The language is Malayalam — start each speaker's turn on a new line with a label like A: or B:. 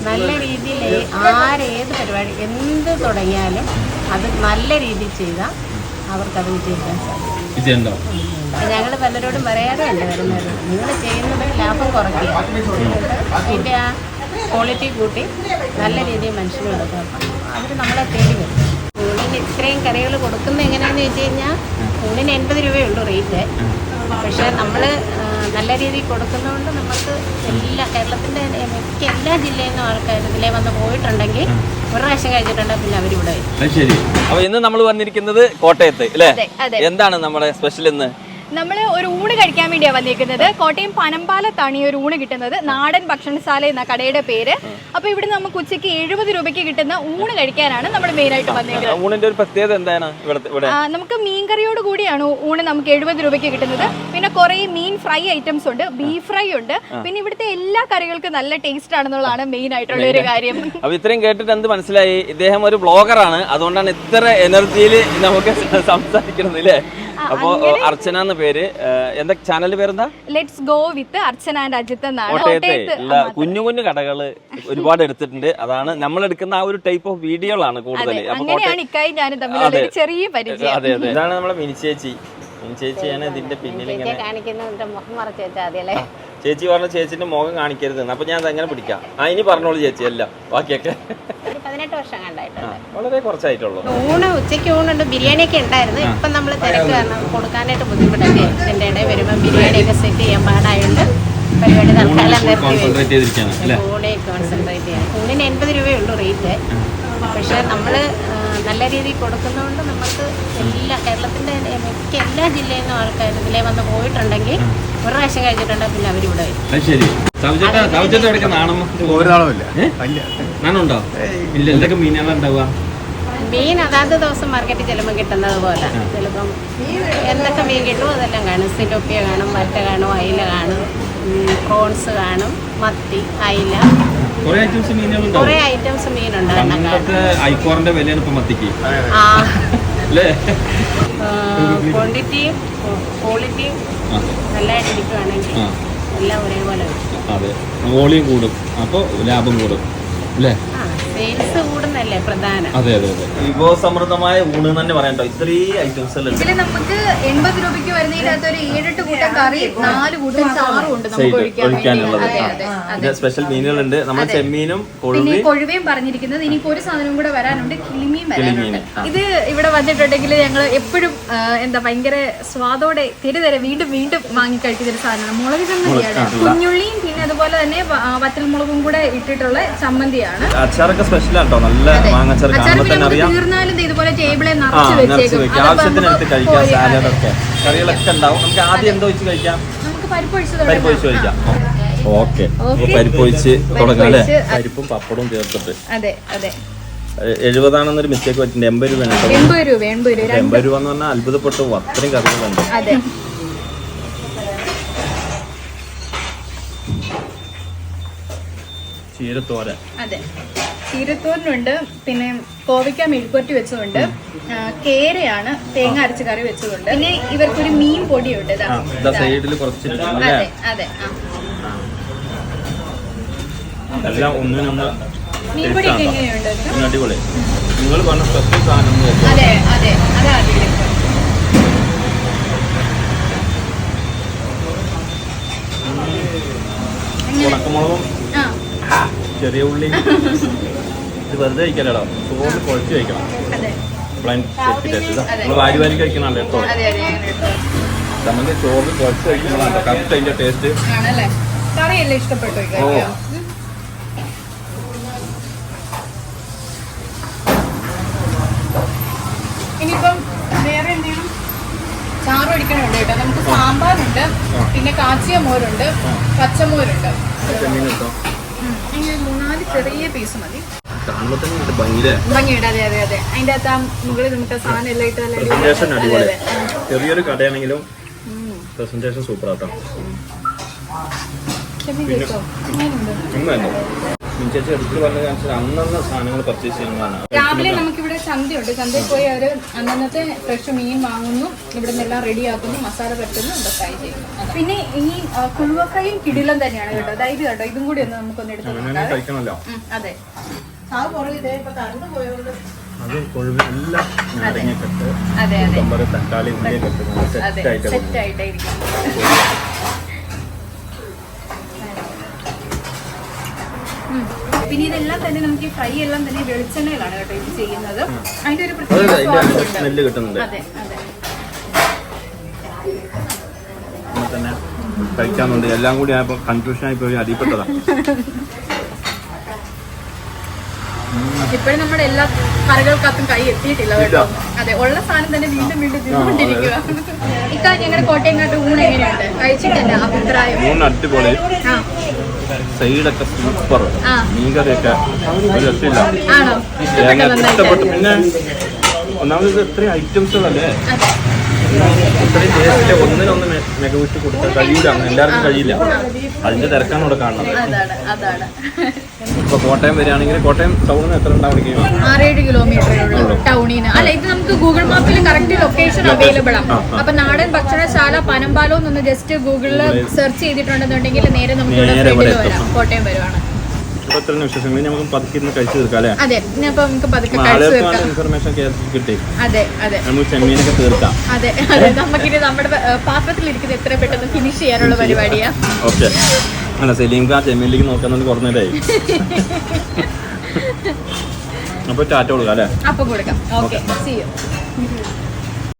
A: നല്ല രീതിയിൽ ആരേത് പരിപാടി എന്ത് തുടങ്ങിയാലും അത് നല്ല രീതിയിൽ ചെയ്താൽ അവർക്കത് വിജയിക്കാൻ സാധിക്കും. ഞങ്ങൾ പലരോടും പറയാറുണ്ട് വരുന്നത്, നിങ്ങൾ ചെയ്യുന്നത് ലാഭം കുറയ്ക്കുക, അതിൻ്റെ ആ ക്വാളിറ്റി കൂട്ടി നല്ല രീതിയിൽ മനുഷ്യന് കൊടുക്കുക. അവർ നമ്മളെ തേടി വരും. ഊണിന് ഇത്രയും കറികൾ കൊടുക്കുന്നത് എങ്ങനെയാണെന്ന് വെച്ച് കഴിഞ്ഞാൽ ഊണിന് 80 രൂപയുള്ളൂ റേറ്റ്. പക്ഷേ നമ്മൾ നല്ല രീതിയിൽ കൊടുക്കുന്നതുകൊണ്ട് നമുക്ക് കേരളത്തിൻ്റെ മിക്ക എല്ലാ ജില്ലയിൽ നിന്നും ആൾക്കാർ ഇതിലേ വന്ന് പോയിട്ടുണ്ടെങ്കിൽ ഒരു പ്രാവശ്യം കഴിച്ചിട്ടുണ്ടെങ്കിൽ പിന്നെ അവരിവിടെ വരും.
B: ശരി. അപ്പോൾ ഇന്ന് നമ്മൾ വന്നിരിക്കുന്നത് കോട്ടയത്ത് അല്ലേ? എന്താണ് നമ്മുടെ സ്പെഷ്യൽ ഇന്ന്?
C: നമ്മൾ ഒരു ഊണ് കഴിക്കാൻ വേണ്ടിയാണ് വന്നിരിക്കുന്നത്. കോട്ടയം പനമ്പാലത്താണ് ഈ ഒരു ഊണ് കിട്ടുന്നത്. നാടൻ ഭക്ഷണശാല എന്ന കടയുടെ പേര്. അപ്പോൾ ഇവിടെ നമുക്ക് ഉച്ചയ്ക്ക് 70 രൂപയ്ക്ക് കിട്ടുന്ന ഊണ് കഴിക്കാനാണ് നമ്മൾ മെയിനായിട്ട് വന്നിരിക്കുന്നത്.
B: ഊണിന്റെ ഒരു പ്രത്യേകത എന്താണ്?
C: നമുക്ക് മീൻകറിയോട് കൂടിയാണ് ഊണ് നമുക്ക് 70 രൂപയ്ക്ക് കിട്ടുന്നത്. പിന്നെ കുറേ മീൻ ഫ്രൈ ഐറ്റംസ് ഉണ്ട്, ബീഫ് ഫ്രൈ ഉണ്ട്. പിന്നെ ഇവിടുത്തെ എല്ലാ കറികൾക്കും നല്ല ടേസ്റ്റ് ആണെന്നുള്ളതാണ് മെയിൻ ആയിട്ടുള്ള ഒരു കാര്യം.
B: അപ്പോൾ ഇത്രയും കേട്ടിട്ട് എന്ത് മനസ്സിലായി? ഇദ്ദേഹം ഒരു ബ്ലോഗറാണ്, അതുകൊണ്ടാണ് ഇത്ര എനർജിയിൽ നമുക്ക് സംസാരിക്കുന്നത് അല്ലേ? അപ്പോ അർച്ചന എന്ന പേര്, എന്താ ചാനലിന്റെ പേരെന്താ?
C: Let's go with Archana and Ajith എന്നാണ്.
B: കോട്ടയത്ത് കുഞ്ഞു കുഞ്ഞു കടകള് ഒരുപാട് എടുത്തിട്ടുണ്ട്. അതാണ് നമ്മൾ എടുക്കുന്ന ആ ഒരു ടൈപ്പ് ഓഫ് വീഡിയോകളാണ് കൂടുതൽ.
C: അങ്ങനെയാണ് ഇക്കായും ഞാനും തമ്മിലുള്ള ഒരു ചെറിയ പരിചയം.
B: അതെ അതെ. ഇതാണ് നമ്മളെ മിനി ചേച്ചി. മിനി ചേച്ചിയാണ് ഇതിന്റെ പിന്നിൽ ഇങ്ങനെ ചേച്ചി പറഞ്ഞ ചേച്ചിന്റെ മുഖം കാണിക്കരുത്. അപ്പൊ ഞാൻ അതെങ്ങനെ പിടിക്കാം? ഇനി പറഞ്ഞോളൂ ചേച്ചി എല്ലാം ബാക്കിയൊക്കെ.
A: 18 വർഷം കണ്ടായിട്ടുണ്ട്.
B: വളരെ കുറച്ചായിട്ടുള്ളൂ.
A: ഊണ് ഉച്ചയ്ക്ക് ഊണുണ്ട്, ബിരിയാണിയൊക്കെ ഉണ്ടായിരുന്നു. ഇപ്പം നമ്മൾ തിരക്ക് കാരണം കൊടുക്കാനായിട്ട് ബുദ്ധിമുട്ടൊക്കെ. ഇതിൻ്റെ ഇടയിൽ വരുമ്പോൾ ബിരിയാണിയൊക്കെ സെറ്റ് ചെയ്യാൻ പാടായുണ്ട് പരിപാടി തൽക്കാലം നിർത്തി ഊണെ കോൺസെൻട്രേറ്റ് ചെയ്യാൻ. ഊണിന് 80 രൂപയുള്ളൂ റേറ്റ്. പക്ഷേ നമ്മൾ നല്ല രീതിയിൽ കൊടുക്കുന്നതുകൊണ്ട് നമുക്ക് കേരളത്തിൻ്റെ മിക്ക എല്ലാ ജില്ലയിൽ നിന്നും ആൾക്കാർ ഇതിലേ വന്ന് പോയിട്ടുണ്ടെങ്കിൽ ഒരു പ്രാവശ്യം കഴിച്ചിട്ടുണ്ടെങ്കിൽ പിന്നെ അവരിവിടെ
B: വരും.
A: മീൻ അതാത് ദിവസം മാർക്കറ്റിൽ ചിലപ്പോൾ കിട്ടുന്നത് പോലെ ചിലപ്പം എന്തൊക്കെ മീൻ കിട്ടുമോ അതെല്ലാം കാണും. സിലോപ്പിയ കാണും, വറ്റ കാണും, അയില കാണും, പ്രോൺസ് കാണും, മത്തി, അയില, കുറേ ഐറ്റംസ് മീനുണ്ട്. ക്വാണ്ടിറ്റിയും ക്വാളിറ്റിയും നല്ലതായിട്ടിരിക്കുകയാണെങ്കിൽ എല്ലാം ഒരേപോലെ
B: വോളിയം കൂടും, അപ്പോൾ ലാഭം കൂടും അല്ലേ?
A: സെയിൽസ് കൂടുന്നല്ലേ പ്രധാനം.
B: അതെ അതെ അതെ. വിഭവസമൃദ്ധമായ ഊണ് തന്നെ പറയണ്ടോ. ഇത്രയും ഐറ്റംസ്
C: ഇതിൽ നമുക്ക് 80 രൂപയ്ക്ക് വരുന്നതിനകത്ത് ഒരു 7-8 കൂട്ടം കറി, 4 കൂട്ടം ചാറും ഉണ്ട് നമുക്ക്
B: ഒഴിക്കാനുള്ളത്. സ്പെഷ്യൽ മീനുകളുണ്ട്. നമ്മൾ ചെമ്മീനും
C: കൊഴുവയും പറഞ്ഞിരിക്കുന്നത്. ഇനിയിപ്പോ ഒരു സാധനം കൂടെ വരാനുണ്ട്, കിളിമീൻ വരാനുണ്ട്. ഇത് ഇവിടെ വന്നിട്ടുണ്ടെങ്കിൽ ഞങ്ങൾ എപ്പോഴും ഭയങ്കര സ്വാദോടെ തെരുതര വീണ്ടും വീണ്ടും വാങ്ങി കഴിക്കുന്ന ഒരു സാധനമാണ് മുളക് ചമ്മന്തിയാണ്. കുഞ്ഞുള്ളിയും പിന്നെ അതുപോലെ തന്നെ വറ്റൽമുളകും കൂടെ ഇട്ടിട്ടുള്ള ചമ്മന്തിയാണ്.
B: അച്ചാറൊക്കെ സ്പെഷ്യൽ ആട്ടോ. നല്ല മാങ്ങാച്ചാർ കാണുമ്പോൾ തന്നെ അറിയാം.
C: തീർന്നാലും ഇതുപോലെ ടേബിളിൽ നിറച്ച് വെച്ചേക്കും.
B: ആവശ്യത്തിനടുത്ത് കഴിക്കാം. സാലഡൊക്കെ കറികളൊക്കെ ഉണ്ടാവും. നമുക്ക് ആദ്യം എന്തോ വെച്ച് കഴിക്കാം?
C: നമുക്ക് പരിപ്പ്
B: ഒഴിച്ച് കഴിക്കാം. ഓക്കെ, പരിപ്പ് ഒഴിച്ച് തുടങ്ങാം അല്ലേ? പരിപ്പും പപ്പടവും ചേർത്തിട്ട്.
C: അതെ അതെ.
B: 70 ആണെന്നൊരു മിസ്റ്റേക്ക് പറ്റിണ്ട്. 80 രൂപ. 80 രൂപ എന്ന് പറഞ്ഞാൽ അത്ഭുതപ്പെട്ടു. അത്രയും കറികളുണ്ട്.
C: അതെ.
B: ചീരത്തോരൻ.
C: അതെ, ചീരത്തോരനുണ്ട്. പിന്നെ കോവയ്ക്ക മെഴുക്കുവരട്ടി വെച്ചതുണ്ട്. കേരയാണ് തേങ്ങ അരച്ച് കറി വെച്ചതുണ്ട്. പിന്നെ ഇവർക്കൊരു മീൻ പൊടിയുണ്ട്.
B: സൈഡിൽ കുറച്ച്.
C: അതെ അതെ.
B: എല്ലാം ഒന്നിനൊന്ന്
C: മീൻപൊടിയൊക്കെ എങ്ങനെയുണ്ട്?
B: അടിപൊളി. നിങ്ങൾ പറഞ്ഞ സ്പെഷ്യൽ സാധനം.
C: അതെ അതെ, അതാ അടിപൊളി.
B: ഉണക്കമുളകും ചെറിയ ഉള്ളി. ഇത് വെറുതെ കഴിക്കാനോ, ചോറിൽ കുഴച്ച് കഴിക്കണം. നമ്മൾ വാരി വാരി കഴിക്കണല്ലോ കേട്ടോ. നമുക്ക് ചോറിൽ കുഴച്ച് കഴിക്കണോ കറക്റ്റ് അതിന്റെ ടേസ്റ്റ്.
C: കറിയല്ലേ ഇഷ്ടപ്പെട്ടു? ഇനിയിപ്പം വേറെ എന്തെങ്കിലും ചാറ് ഒഴിക്കണമുണ്ട് കേട്ടോ. നമുക്ക് സാമ്പാറുണ്ട്, പിന്നെ കാച്ചിയ മോരുണ്ട്, പച്ചമോരുണ്ട്. 3-4 ചെറിയ പീസ് മതി. ഭംഗിയുണ്ട്. അതെ അതെ അതെ. അതിന്റെ അകത്ത് മുകളിൽ നമുക്ക് സാധനം എല്ലാം ഇട്ട്
B: ചെറിയൊരു കടയാണെങ്കിലും പ്രസന്റേഷൻ സൂപ്പർ ആട്ടോ.
C: രാവിലെ നമുക്കിവിടെ ചന്തയുണ്ട്. ചന്തയിൽ പോയി അവർ അന്നത്തെ ഫ്രഷ് മീൻ വാങ്ങുന്നു, ഇവിടെ നിന്നെല്ലാം റെഡിയാക്കുന്നു, മസാല പറ്റുന്നു, ഇവിടെ ഫ്രൈ ചെയ്യുന്നു. പിന്നെ ഈ കുഴുവ ഫ്രൈയും കിടിലം തന്നെയാണ് കേട്ടോ. അതായത് കേട്ടോ ഇതും കൂടി ഒന്ന് നമുക്കൊന്ന് എടുത്ത് നോക്കാം. അതെ, അതെ അതെ
B: തക്കാളി
C: സെറ്റ് ആയിട്ടായിരിക്കും. പിന്നെ ഇതെല്ലാം തന്നെ നമുക്ക് ഈ ഫ്രൈ എല്ലാം തന്നെ വെളിച്ചെണ്ണയിലാണ് കേട്ടോ ഇത് ചെയ്യുന്നത്. അതിന്റെ ഒരു പ്രത്യേക
B: സ്മെല്ല് കിട്ടുന്നുണ്ട്.
C: അതെ അതെ
B: തന്നെ കഴിക്കാന്നുണ്ട്. എല്ലാം കൂടി ആയപ്പോ കൺഫ്യൂഷൻ ആയി പോയി അടിപ്പെട്ടതാ.
C: ഇപ്പോഴും നമ്മുടെ എല്ലാ കറികൾക്കകത്തും കൈ എത്തിയിട്ടില്ല കേട്ടോ. അതെ, ഉള്ള സാധനം തന്നെ വീണ്ടും വീണ്ടും തിന്നുകൊണ്ടിരിക്കുക. ഇക്കാ ഞങ്ങളുടെ കോട്ടയംകാട്ട് ഊണ് എങ്ങനെയുണ്ട്? കഴിച്ചിട്ടല്ല അഭിപ്രായം?
B: ഊണ് അടിപൊളി, സൈഡൊക്കെ സൂപ്പർ, മീൻകറിയൊക്കെ ഒരു രക്ഷയില്ല.
C: ആണോ?
B: ഇഷ്ടപ്പെട്ടു. പിന്നെ ഒന്നാമത് ഇത്രയും ഐറ്റംസുകളല്ലേ, ഇത്രയും ടേസ്റ്റില് ഒന്നിനൊന്ന് മികവിട്ട് കൊടുക്കാൻ കഴിയില്ല, എല്ലാവർക്കും കഴിയില്ല. അതിന്റെ തിരക്കാണ് ഇവിടെ കാണുന്നത്.
C: അതാണ്.
B: ഇപ്പൊ കോട്ടയം വരികയാണെങ്കിൽ കോട്ടയം ടൗണിൽ എത്ര ഉണ്ടാവും?
C: 6-7 കിലോമീറ്റർ ടൗണിന്. അല്ല, ഇത് നമുക്ക് ഗൂഗിൾ മാപ്പിൽ കറക്റ്റ് ലൊക്കേഷൻ അവൈലബിൾ ആണ്. അപ്പൊ നാടൻ ഭക്ഷണശാല പനമ്പാലം എന്നൊന്ന് ജസ്റ്റ് ഗൂഗിളിൽ സെർച്ച് ചെയ്തിട്ടുണ്ടെന്നുണ്ടെങ്കിൽ നേരെ നമുക്ക് ഇവിടെ വരാം. കോട്ടയം വരുവാണ്.
B: വിശേഷങ്ങൾ നമുക്ക് പതുക്കെ കഴിച്ചു തീർക്കാം അല്ലേ?
C: അതെ, അപ്പൊ നമുക്ക് പതുക്കെ കഴിച്ചു തീർക്കാം.
B: ഇൻഫർമേഷൻ കിട്ടി.
C: അതെ അതെ,
B: നമുക്ക് ചെമ്മീനൊക്കെ തീർക്കാം.
C: അതെ അതെ, നമുക്കിനി നമ്മുടെ പാത്രത്തിലിരിക്കുന്നത് എത്ര പെട്ടെന്ന് ഫിനിഷ് ചെയ്യാനുള്ള പരിപാടിയാ.
B: ഓക്കെ, അല്ല സലീംക്ക് ആ ചെമ്മീനിലേക്ക് നോക്കാൻ കുറഞ്ഞതായി. അപ്പൊ ടാറ്റ കൊടുക്കാം അല്ലേ?
C: അപ്പൊ കൊടുക്കാം. Okay, see U.